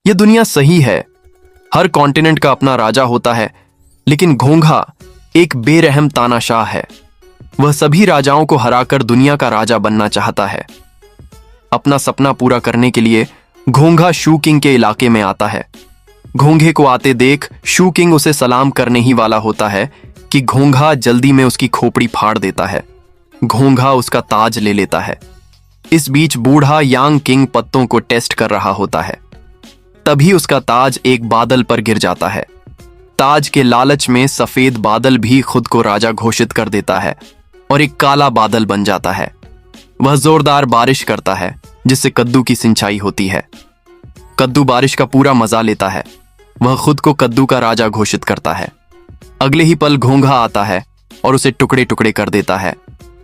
ये दुनिया सही है, हर कॉन्टिनेंट का अपना राजा होता है, लेकिन घोंघा एक बेरहम तानाशाह है। वह सभी राजाओं को हराकर दुनिया का राजा बनना चाहता है। अपना सपना पूरा करने के लिए घोंघा शू किंग के इलाके में आता है। घोंघे को आते देख शू किंग उसे सलाम करने ही वाला होता है कि घोंघा जल्दी में उसकी खोपड़ी फाड़ देता है। घोंघा उसका ताज ले लेता है। इस बीच बूढ़ा यांग किंग पत्तों को टेस्ट कर रहा होता है। तभी उसका ताज एक बादल पर गिर जाता है। ताज के लालच में सफेद बादल भी खुद को राजा घोषित कर देता है और एक काला बादल बन जाता है। वह जोरदार बारिश करता है जिससे कद्दू की सिंचाई होती है। कद्दू बारिश का पूरा मजा लेता है। वह खुद को कद्दू का राजा घोषित करता है। अगले ही पल घोंघा आता है और उसे टुकड़े टुकड़े कर देता है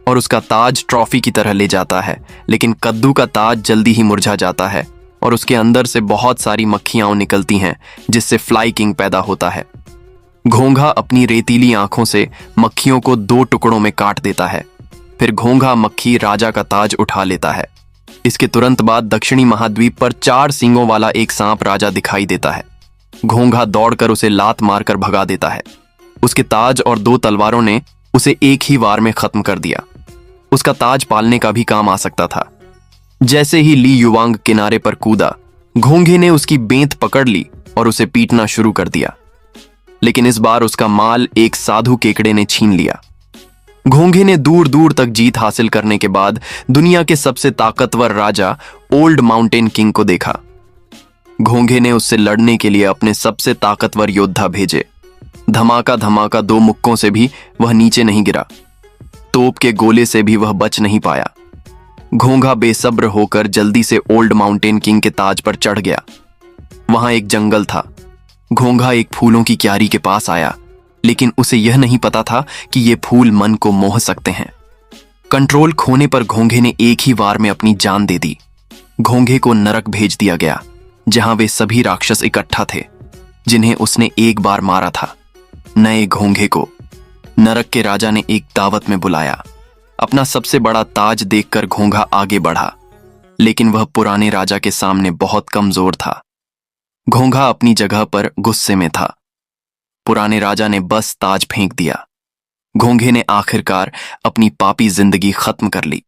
और उसका ताज ट्रॉफी की तरह ले जाता है। लेकिन कद्दू का ताज जल्दी ही मुरझा जाता है और उसके अंदर से बहुत सारी मक्खियां निकलती हैं जिससे फ्लाई किंग पैदा होता है। घोंघा अपनी रेतीली आंखों से मक्खियों को 2 टुकड़ों में काट देता है। फिर घोंघा मक्खी राजा का ताज उठा लेता है। इसके तुरंत बाद दक्षिणी महाद्वीप पर 4 सींगों वाला एक सांप राजा दिखाई देता है। घोंघा दौड़कर उसे लात मारकर भगा देता है। उसके ताज और 2 तलवारों ने उसे एक ही वार में खत्म कर दिया। उसका ताज पालने का भी काम आ सकता था। जैसे ही ली युवांग किनारे पर कूदा, घोंघे ने उसकी बेंत पकड़ ली और उसे पीटना शुरू कर दिया। लेकिन इस बार उसका माल एक साधु केकड़े ने छीन लिया। घोंघे ने दूर दूर तक जीत हासिल करने के बाद दुनिया के सबसे ताकतवर राजा ओल्ड माउंटेन किंग को देखा। घोंघे ने उससे लड़ने के लिए अपने सबसे ताकतवर योद्धा भेजे। धमाका धमाका 2 मुक्कों से भी वह नीचे नहीं गिरा। तोप के गोले से भी वह बच नहीं पाया। घोंघा बेसब्र होकर जल्दी से ओल्ड माउंटेन किंग के ताज पर चढ़ गया। वहां एक जंगल था। घोंघा एक फूलों की क्यारी के पास आया, लेकिन उसे यह नहीं पता था कि ये फूल मन को मोह सकते हैं। कंट्रोल खोने पर घोंघे ने एक ही वार में अपनी जान दे दी। घोंघे को नरक भेज दिया गया, जहां वे सभी राक्षस इकट्ठा थे जिन्हें उसने एक बार मारा था। नए घोंघे को नरक के राजा ने एक दावत में बुलाया। अपना सबसे बड़ा ताज देखकर घोंघा आगे बढ़ा, लेकिन वह पुराने राजा के सामने बहुत कमजोर था। घोंघा अपनी जगह पर गुस्से में था। पुराने राजा ने बस ताज फेंक दिया। घोंघे ने आखिरकार अपनी पापी जिंदगी खत्म कर ली।